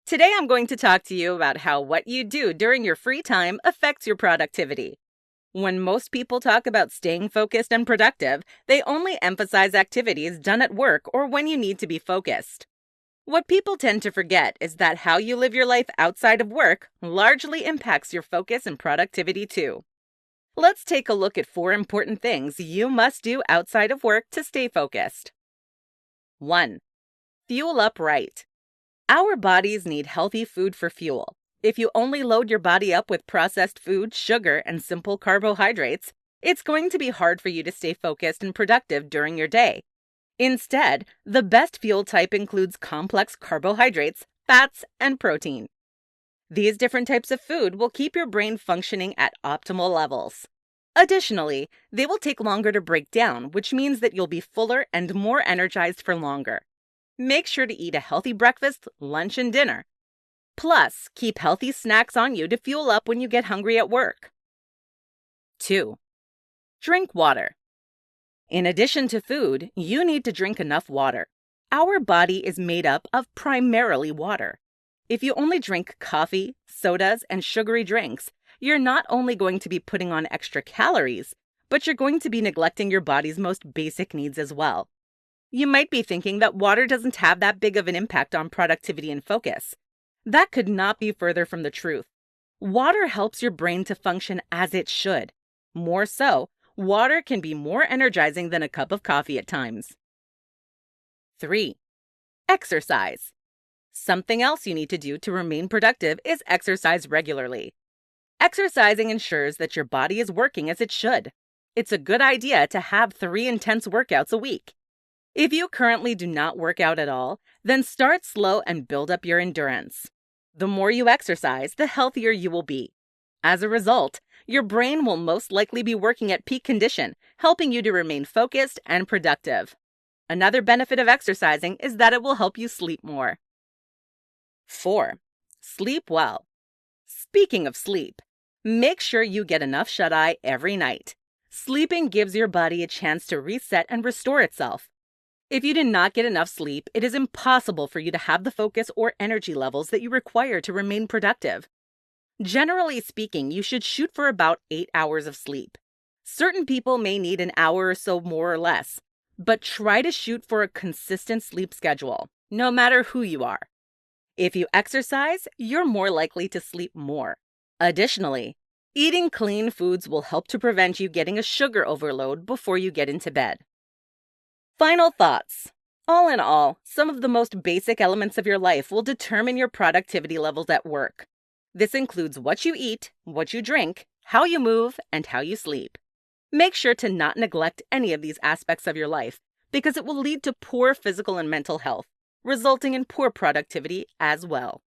Today I'm going to talk to you about how what you do during your free time affects your productivity. When most people talk about staying focused and productive, they only emphasize activities done at work or when you need to be focused. What people tend to forget is that how you live your life outside of work largely impacts your focus and productivity too. Let's take a look at 4 important things you must do outside of work to stay focused. 1. Fuel up right. Our bodies need healthy food for fuel. If you only load your body up with processed food, sugar, and simple carbohydrates, it's going to be hard for you to stay focused and productive during your day. Instead, the best fuel type includes complex carbohydrates, fats, and protein. These different types of food will keep your brain functioning at optimal levels. Additionally, they will take longer to break down, which means that you'll be fuller and more energized for longer. Make sure to eat a healthy breakfast, lunch, and dinner. Plus, keep healthy snacks on you to fuel up when you get hungry at work. 2. Drink water. In addition to food, you need to drink enough water. Our body is made up of primarily water. If you only drink coffee, sodas, and sugary drinks, you're not only going to be putting on extra calories, but you're going to be neglecting your body's most basic needs as well. You might be thinking that water doesn't have that big of an impact on productivity and focus. That could not be further from the truth. Water helps your brain to function as it should. More so, water can be more energizing than a cup of coffee at times. 3. Exercise. Something else you need to do to remain productive is exercise regularly. Exercising ensures that your body is working as it should. It's a good idea to have 3 intense workouts a week. If you currently do not work out at all, then start slow and build up your endurance. The more you exercise, the healthier you will be. As a result, your brain will most likely be working at peak condition, helping you to remain focused and productive. Another benefit of exercising is that it will help you sleep more. 4. Sleep well. Speaking of sleep, make sure you get enough shut-eye every night. Sleeping gives your body a chance to reset and restore itself. If you do not get enough sleep, it is impossible for you to have the focus or energy levels that you require to remain productive. Generally speaking, you should shoot for about 8 hours of sleep. Certain people may need an hour or so more or less, but try to shoot for a consistent sleep schedule, no matter who you are. If you exercise, you're more likely to sleep more. Additionally, eating clean foods will help to prevent you getting a sugar overload before you get into bed. Final thoughts. All in all, some of the most basic elements of your life will determine your productivity levels at work. This includes what you eat, what you drink, how you move, and how you sleep. Make sure to not neglect any of these aspects of your life because it will lead to poor physical and mental health, resulting in poor productivity as well.